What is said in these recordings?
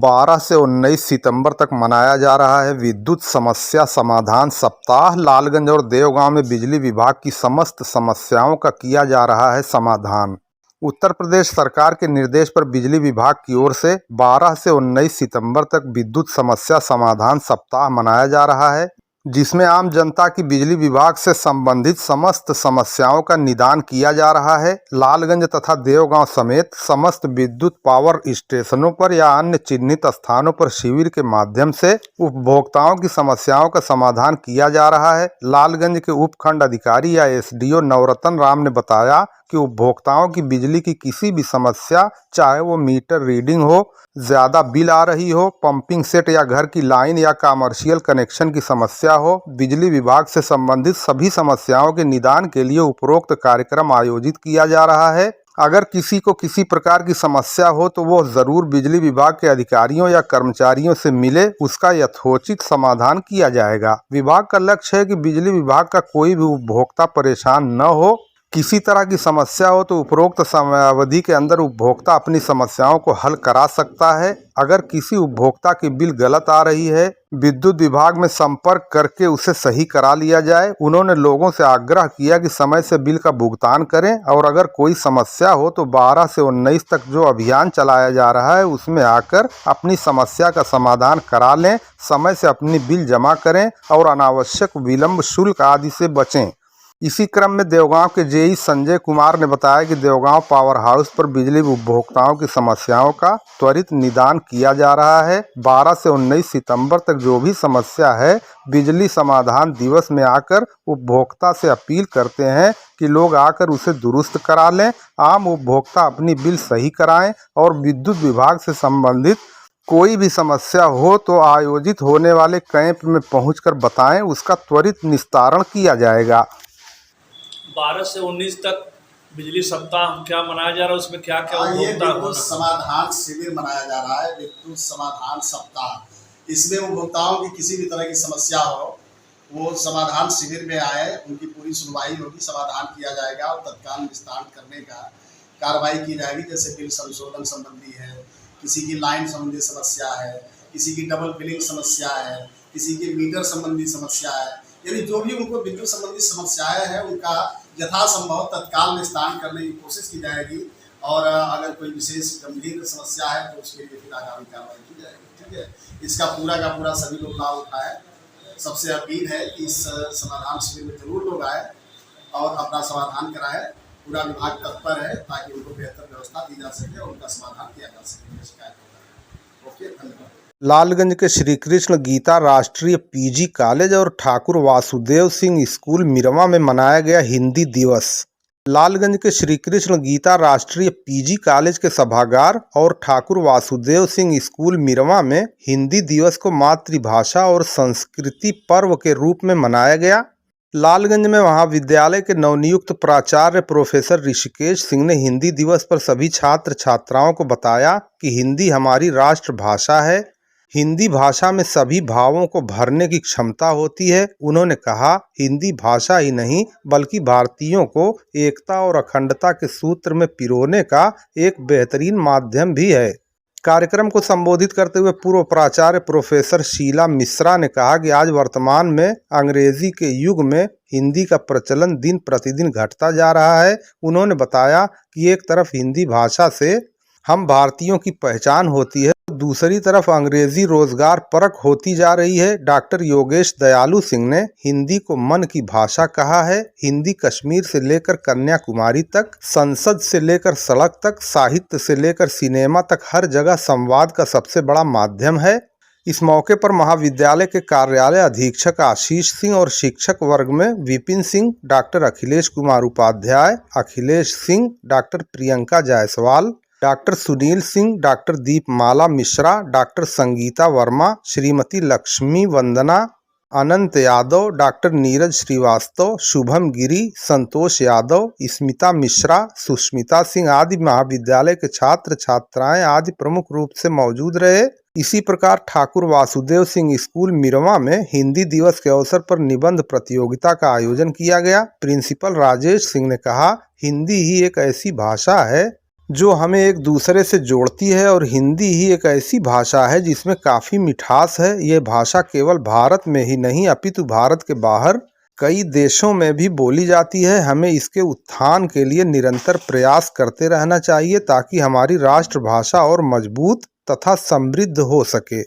12 से 19 सितंबर तक मनाया जा रहा है विद्युत समस्या समाधान सप्ताह। लालगंज और देवगांव में बिजली विभाग की समस्त समस्याओं का किया जा रहा है समाधान। उत्तर प्रदेश सरकार के निर्देश पर बिजली विभाग की ओर से 12 से 19 सितंबर तक विद्युत समस्या समाधान सप्ताह मनाया जा रहा है, जिसमें आम जनता की बिजली विभाग से संबंधित समस्त समस्याओं का निदान किया जा रहा है। लालगंज तथा देवगांव समेत समस्त विद्युत पावर स्टेशनों पर या अन्य चिन्हित स्थानों पर शिविर के माध्यम से उपभोक्ताओं की समस्याओं का समाधान किया जा रहा है। लालगंज के उपखंड अधिकारी या एसडीओ नवरत्न राम ने बताया कि उपभोक्ताओं की बिजली की किसी भी समस्या, चाहे वो मीटर रीडिंग हो, ज़्यादा बिल आ रही हो, पंपिंग सेट या घर की लाइन या कमर्शियल कनेक्शन की समस्या हो, बिजली विभाग से संबंधित सभी समस्याओं के निदान के लिए उपरोक्त कार्यक्रम आयोजित किया जा रहा है। अगर किसी को किसी प्रकार की समस्या हो तो वो ज़रूर बिजली विभाग के अधिकारियों या कर्मचारियों से मिले, उसका यथोचित समाधान किया जाएगा। विभाग का लक्ष्य है कि बिजली विभाग का कोई भी उपभोक्ता परेशान न हो। किसी तरह की समस्या हो तो उपरोक्त समयावधि के अंदर उपभोक्ता अपनी समस्याओं को हल करा सकता है। अगर किसी उपभोक्ता की बिल गलत आ रही है, विद्युत विभाग में संपर्क करके उसे सही करा लिया जाए। उन्होंने लोगों से आग्रह किया कि समय से बिल का भुगतान करें और अगर कोई समस्या हो तो 12 से 19 तक जो अभियान चलाया जा रहा है उसमें आकर अपनी समस्या का समाधान करा लें। समय से अपनी बिल जमा करें और अनावश्यक विलंब शुल्क आदि से बचें। इसी क्रम में देवगांव के जेई संजय कुमार ने बताया कि देवगांव पावर हाउस पर बिजली उपभोक्ताओं की समस्याओं का त्वरित निदान किया जा रहा है। 12 से 19 सितंबर तक जो भी समस्या है, बिजली समाधान दिवस में आकर उपभोक्ता से अपील करते हैं कि लोग आकर उसे दुरुस्त करा लें। आम उपभोक्ता अपनी बिल सही कराएं और विद्युत विभाग से संबंधित कोई भी समस्या हो तो आयोजित होने वाले कैंप में पहुंचकर बताएं, उसका त्वरित निस्तारण किया जाएगा। 12 से 19 तक बिजली सप्ताह क्या मनाया जा रहा है, उसमें क्या क्या ये विद्युत समाधान शिविर मनाया जा रहा है, विद्युत समाधान सप्ताह। इसमें उपभोक्ताओं की किसी भी तरह की समस्या हो वो समाधान शिविर में आए, उनकी पूरी सुनवाई होगी, समाधान किया जाएगा और तत्काल निस्तारण करने का कार्रवाई की जाएगी। जैसे बिल संशोधन संबंधी है, किसी की लाइन संबंधी समस्या है, किसी की डबल बिलिंग समस्या है, किसी की मीटर संबंधी समस्या है, यानी जो भी उनको विद्युत संबंधी समस्याएं हैं उनका यथासंभव तत्काल निस्तारण करने की कोशिश की जाएगी। और अगर कोई विशेष गंभीर समस्या है तो उसके लिए फिर आगामी कार्रवाई की जाएगी। ठीक है, इसका पूरा का पूरा सभी लोग लाभ उठाएं। सबसे अपील है कि इस समाधान शिविर में जरूर लोग आए और अपना समाधान कराएं। पूरा विभाग तत्पर है ताकि उनको बेहतर व्यवस्था दी जा सके और उनका समाधान किया जा सके। शिकायत ओके, धन्यवाद। लालगंज के श्री कृष्ण गीता राष्ट्रीय पीजी कॉलेज और ठाकुर वासुदेव सिंह स्कूल मिरवा में मनाया गया हिंदी दिवस। लालगंज के श्री कृष्ण गीता राष्ट्रीय पीजी कॉलेज के सभागार और ठाकुर वासुदेव सिंह स्कूल मिरवा में हिंदी दिवस को मातृभाषा और संस्कृति पर्व के रूप में मनाया गया। लालगंज में महाविद्यालय के नवनियुक्त प्राचार्य प्रोफेसर ऋषिकेश सिंह ने हिंदी दिवस पर सभी छात्र छात्राओं को बताया कि हिंदी हमारी राष्ट्रभाषा है। हिंदी भाषा में सभी भावों को भरने की क्षमता होती है। उन्होंने कहा, हिंदी भाषा ही नहीं बल्कि भारतीयों को एकता और अखंडता के सूत्र में पिरोने का एक बेहतरीन माध्यम भी है। कार्यक्रम को संबोधित करते हुए पूर्व प्राचार्य प्रोफेसर शीला मिश्रा ने कहा कि आज वर्तमान में अंग्रेजी के युग में हिंदी का प्रचलन दिन प्रतिदिन घटता जा रहा है। उन्होंने बताया कि एक तरफ हिंदी भाषा से हम भारतीयों की पहचान होती है, दूसरी तरफ अंग्रेजी रोजगार परक होती जा रही है। डॉक्टर योगेश दयालु सिंह ने हिंदी को मन की भाषा कहा है। हिंदी कश्मीर से लेकर कन्याकुमारी तक, संसद से लेकर सड़क तक, साहित्य से लेकर सिनेमा तक हर जगह संवाद का सबसे बड़ा माध्यम है। इस मौके पर महाविद्यालय के कार्यालय अधीक्षक आशीष सिंह और शिक्षक वर्ग में Vipin Singh, doctor Akhilesh Kumar Upadhyay, Akhilesh Singh, doctor Priyanka Jaiswal, doctor Sunil Singh, doctor Deepmala Mishra, doctor Sangeeta Verma, Shrimati Lakshmi Vandana, Anant Yadav, doctor Neeraj Srivastava, Shubham Giri, Santosh Yadav, Smita Mishra, Sushmita Singh आदि महाविद्यालय के छात्र छात्राएं आदि प्रमुख रूप से मौजूद रहे। इसी प्रकार ठाकुर वासुदेव सिंह स्कूल मिरवा में हिंदी दिवस के अवसर पर निबंध प्रतियोगिता का आयोजन किया गया। प्रिंसिपल राजेश सिंह ने कहा, हिंदी ही एक ऐसी भाषा है जो हमें एक दूसरे से जोड़ती है। और हिंदी ही एक ऐसी भाषा है जिसमें काफ़ी मिठास है। यह भाषा केवल भारत में ही नहीं अपितु भारत के बाहर कई देशों में भी बोली जाती है। हमें इसके उत्थान के लिए निरंतर प्रयास करते रहना चाहिए ताकि हमारी राष्ट्रभाषा और मजबूत तथा समृद्ध हो सके।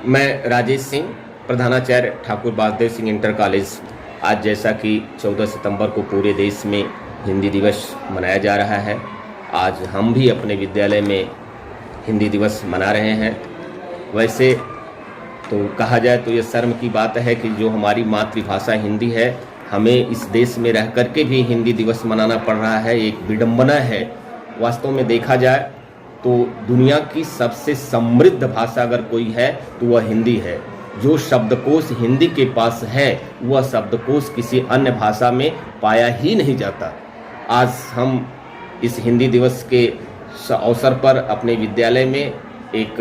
मैं राजेश सिंह, प्रधानाचार्य ठाकुर वासुदेव सिंह इंटर कॉलेज। आज जैसा कि 14 सितंबर को पूरे देश में हिंदी दिवस मनाया जा रहा है, आज हम भी अपने विद्यालय में हिंदी दिवस मना रहे हैं। वैसे तो कहा जाए तो ये शर्म की बात है कि जो हमारी मातृभाषा हिंदी है, हमें इस देश में रह कर के भी हिंदी दिवस मनाना पड़ रहा है। एक विडंबना है। वास्तव में देखा जाए तो दुनिया की सबसे समृद्ध भाषा अगर कोई है तो वह हिंदी है। जो शब्दकोश हिंदी के पास है वह शब्दकोश किसी अन्य भाषा में पाया ही नहीं जाता। आज हम इस हिंदी दिवस के अवसर पर अपने विद्यालय में एक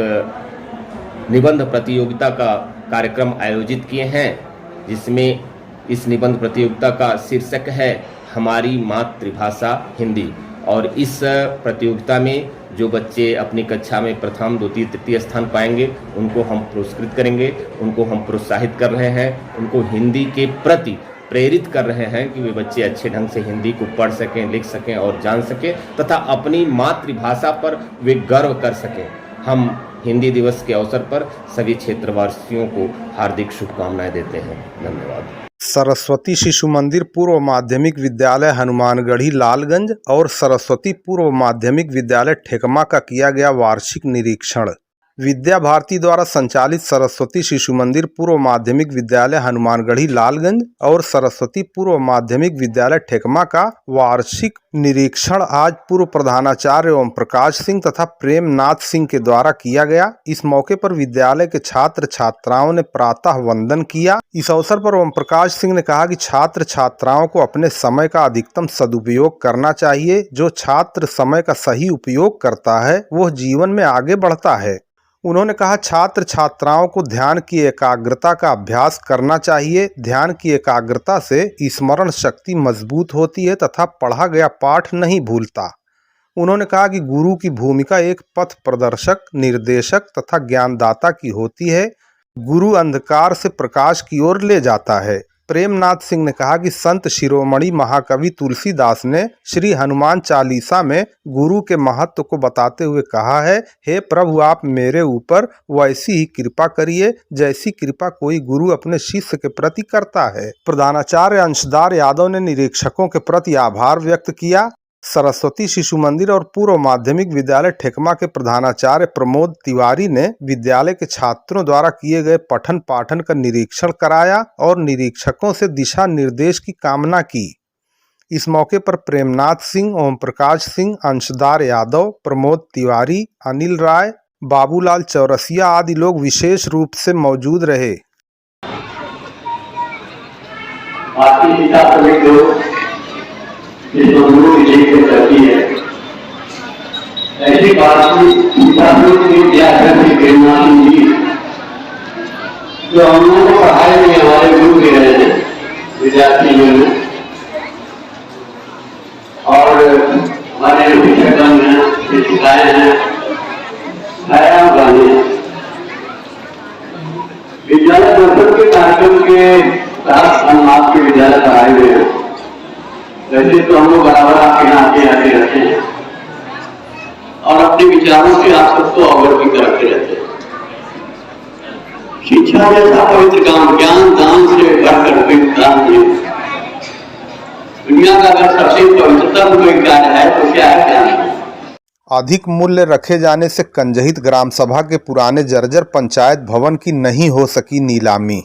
निबंध प्रतियोगिता का कार्यक्रम आयोजित किए हैं, जिसमें इस निबंध प्रतियोगिता का शीर्षक है हमारी मातृभाषा हिंदी। और इस प्रतियोगिता में जो बच्चे अपनी कक्षा में प्रथम, द्वितीय, तृतीय स्थान पाएंगे उनको हम पुरस्कृत करेंगे, उनको हम प्रोत्साहित कर रहे हैं, उनको हिंदी के प्रति प्रेरित कर रहे हैं कि वे बच्चे अच्छे ढंग से हिंदी को पढ़ सकें, लिख सकें और जान सकें तथा अपनी मातृभाषा पर वे गर्व कर सकें। हम हिंदी दिवस के अवसर पर सभी क्षेत्रवासियों को हार्दिक शुभकामनाएं देते हैं। धन्यवाद। सरस्वती शिशु मंदिर पूर्व माध्यमिक विद्यालय हनुमानगढ़ी लालगंज और सरस्वती पूर्व माध्यमिक विद्यालय ठेकमा का किया गया वार्षिक निरीक्षण। विद्या भारती द्वारा संचालित सरस्वती शिशु मंदिर पूर्व माध्यमिक विद्यालय हनुमानगढ़ी लालगंज और सरस्वती पूर्व माध्यमिक विद्यालय ठेकमा का वार्षिक निरीक्षण आज पूर्व प्रधानाचार्य ओम प्रकाश सिंह तथा प्रेमनाथ सिंह के द्वारा किया गया। इस मौके पर विद्यालय के छात्र छात्राओं ने प्रातः वंदन किया। इस अवसर पर ओम प्रकाश सिंह ने कहा कि छात्र छात्राओं को अपने समय का अधिकतम सदुपयोग करना चाहिए। जो छात्र समय का सही उपयोग करता है वह जीवन में आगे बढ़ता है। उन्होंने कहा छात्र छात्राओं को ध्यान की एकाग्रता का अभ्यास करना चाहिए। ध्यान की एकाग्रता से स्मरण शक्ति मजबूत होती है तथा पढ़ा गया पाठ नहीं भूलता। उन्होंने कहा कि गुरु की भूमिका एक पथ प्रदर्शक, निर्देशक तथा ज्ञानदाता की होती है। गुरु अंधकार से प्रकाश की ओर ले जाता है। प्रेमनाथ सिंह ने कहा कि संत शिरोमणि महाकवि तुलसीदास ने श्री हनुमान चालीसा में गुरु के महत्व को बताते हुए कहा है, हे प्रभु आप मेरे ऊपर वैसी ही कृपा करिए जैसी कृपा कोई गुरु अपने शिष्य के प्रति करता है। प्रधानाचार्य अंशदार यादव ने निरीक्षकों के प्रति आभार व्यक्त किया। सरस्वती शिशु मंदिर और पूर्व माध्यमिक विद्यालय ठेकमा के प्रधानाचार्य प्रमोद तिवारी ने विद्यालय के छात्रों द्वारा किए गए पठन पाठन का निरीक्षण कराया और निरीक्षकों से दिशा निर्देश की कामना की। इस मौके पर प्रेमनाथ सिंह, ओम प्रकाश सिंह, अंशदार यादव, प्रमोद तिवारी, अनिल राय, बाबूलाल चौरसिया आदि लोग विशेष रूप से मौजूद रहे। गुरु विजय को करती है ऐसी बात जी जो हम लोगों को पढ़ाए हुए हमारे गुरु भी रहे हैं विद्यार्थी में और हमारे शिक्षकगण हैं, शिक्षिकाएं हैं, व्यायाम गाने विद्यालय दर्शन के कार्यक्रम के तहत हम आपके विद्यालय पर आए हुए हैं। वैसे तो हम लोग बराबर आपके यहाँ आते रहते हैं और अपने विचारों से आप सबको अवगत भी कराते रहते हैं। शिक्षा जैसा पवित्र काम ज्ञान दान से बढ़कर कोई काम नहीं। दुनिया का अगर सबसे पवित्रतम कोई कार्य है तो क्या है? ज्ञान। अधिक मूल्य रखे जाने से कंजहित ग्राम सभा के पुराने जर्जर पंचायत भवन की नहीं हो सकी नीलामी।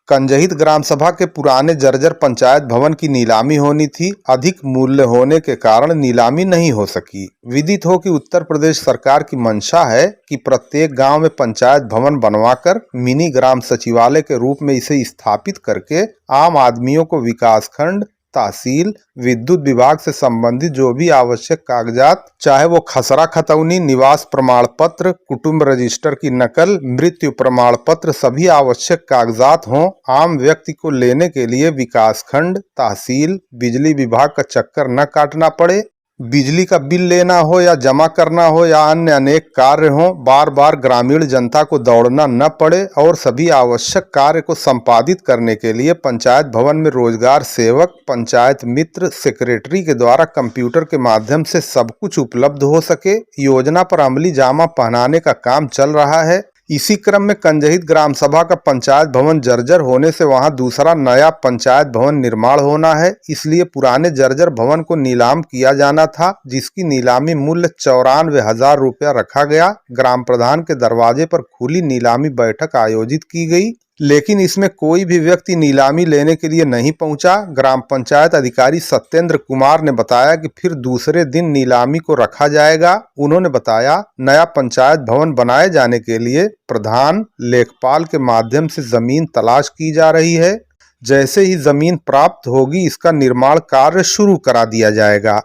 कंजहित ग्राम सभा के पुराने जर्जर पंचायत भवन की नीलामी होनी थी। अधिक मूल्य होने के कारण नीलामी नहीं हो सकी। विदित हो कि उत्तर प्रदेश सरकार की मंशा है कि प्रत्येक गांव में पंचायत भवन बनवाकर मिनी ग्राम सचिवालय के रूप में इसे स्थापित करके आम आदमियों को विकासखंड, तहसील, विद्युत विभाग से संबंधित जो भी आवश्यक कागजात, चाहे वो खसरा खतौनी, निवास प्रमाण पत्र, कुटुंब रजिस्टर की नकल, मृत्यु प्रमाण पत्र, सभी आवश्यक कागजात हों, आम व्यक्ति को लेने के लिए विकासखंड, तहसील, बिजली विभाग का चक्कर न काटना पड़े। बिजली का बिल लेना हो या जमा करना हो या अन्य अनेक कार्य हों, बार बार ग्रामीण जनता को दौड़ना न पड़े और सभी आवश्यक कार्य को संपादित करने के लिए पंचायत भवन में रोजगार सेवक, पंचायत मित्र, सेक्रेटरी के द्वारा कंप्यूटर के माध्यम से सब कुछ उपलब्ध हो सके, योजना पर अमली जामा पहनाने का काम चल रहा है। इसी क्रम में कंजहित ग्राम सभा का पंचायत भवन जर्जर होने से वहां दूसरा नया पंचायत भवन निर्माण होना है, इसलिए पुराने जर्जर भवन को नीलाम किया जाना था, जिसकी नीलामी मूल्य 94,000 रुपया रखा गया। ग्राम प्रधान के दरवाजे पर खुली नीलामी बैठक आयोजित की गई, लेकिन इसमें कोई भी व्यक्ति नीलामी लेने के लिए नहीं पहुंचा। ग्राम पंचायत अधिकारी सत्येंद्र कुमार ने बताया कि फिर दूसरे दिन नीलामी को रखा जाएगा। उन्होंने बताया, नया पंचायत भवन बनाए जाने के लिए प्रधान लेखपाल के माध्यम से जमीन तलाश की जा रही है। जैसे ही जमीन प्राप्त होगी, इसका निर्माण कार्य शुरू करा दिया जाएगा।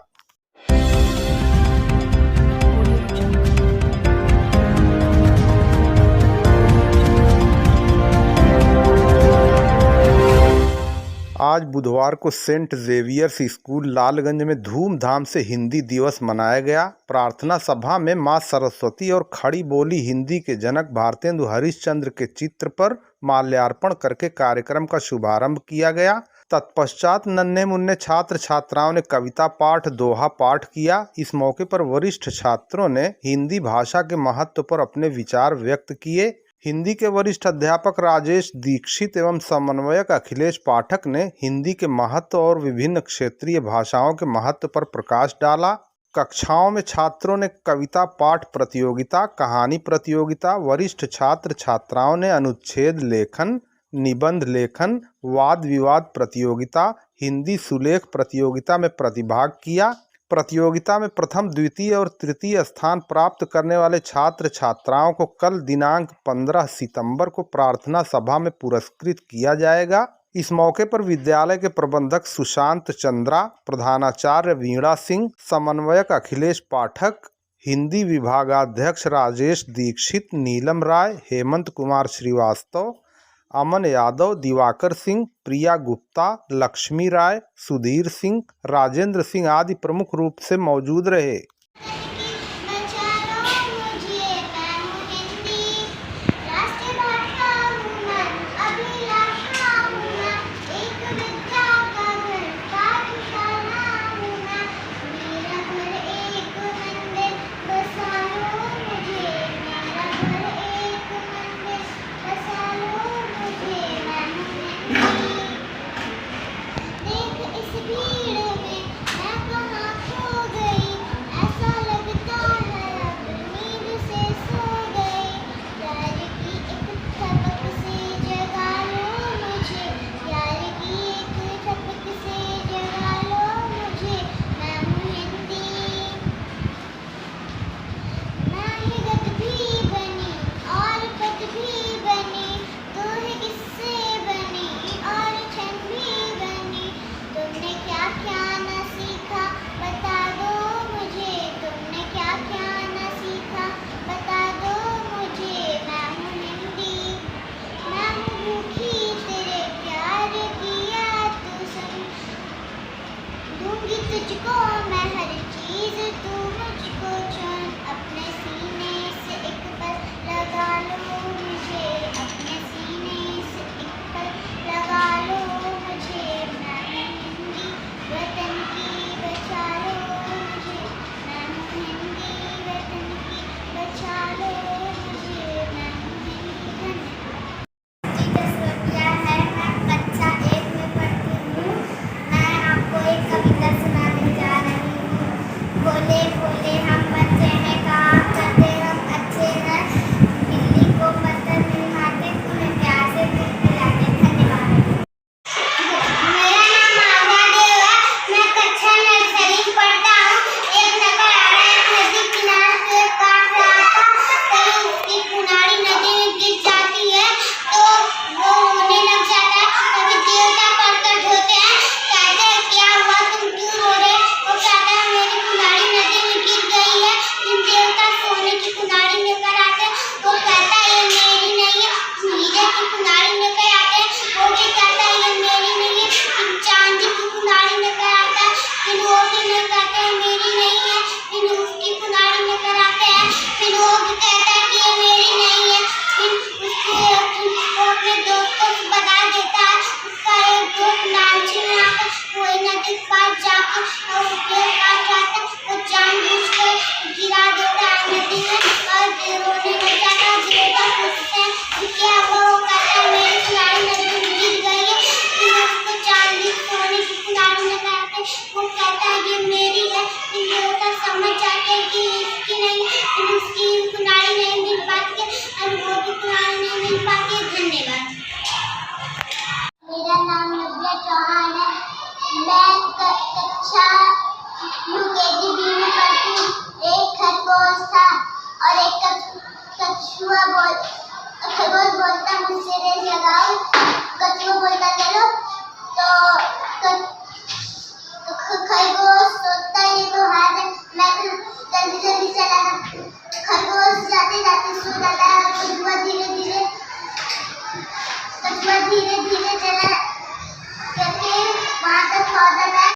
आज बुधवार को सेंट जेवियर्स स्कूल लालगंज में धूमधाम से हिंदी दिवस मनाया गया। प्रार्थना सभा में मां सरस्वती और खड़ी बोली हिंदी के जनक भारतेंदु हरिश्चंद्र के चित्र पर माल्यार्पण करके कार्यक्रम का शुभारंभ किया गया। तत्पश्चात नन्हे मुन्ने छात्र छात्राओं ने कविता पाठ, दोहा पाठ किया। इस मौके पर वरिष्ठ छात्रों ने हिंदी भाषा के महत्व पर अपने विचार व्यक्त किए। हिंदी के वरिष्ठ अध्यापक राजेश दीक्षित एवं समन्वयक अखिलेश पाठक ने हिंदी के महत्व और विभिन्न क्षेत्रीय भाषाओं के महत्व पर प्रकाश डाला। कक्षाओं में छात्रों ने कविता पाठ प्रतियोगिता, कहानी प्रतियोगिता, वरिष्ठ छात्र छात्राओं ने अनुच्छेद लेखन, निबंध लेखन, वाद विवाद प्रतियोगिता, हिंदी सुलेख प्रतियोगिता में प्रतिभाग किया। प्रतियोगिता में प्रथम, द्वितीय और तृतीय स्थान प्राप्त करने वाले छात्र छात्राओं को कल दिनांक 15 सितंबर को प्रार्थना सभा में पुरस्कृत किया जाएगा। इस मौके पर विद्यालय के प्रबंधक सुशांत चंद्रा, प्रधानाचार्य वीणा सिंह, समन्वयक अखिलेश पाठक, हिंदी विभागाध्यक्ष राजेश दीक्षित, नीलम राय, हेमंत कुमार श्रीवास्तव, अमन यादव, दिवाकर सिंह, प्रिया गुप्ता, लक्ष्मी राय, सुधीर सिंह, राजेंद्र सिंह आदि प्रमुख रूप से मौजूद रहे। देख इस भीड़ में मैं कहाँ खो गई, ऐसा लगता सो जाता है। कछुआ धीरे धीरे चला करके वहां तक पहुंच जाता है।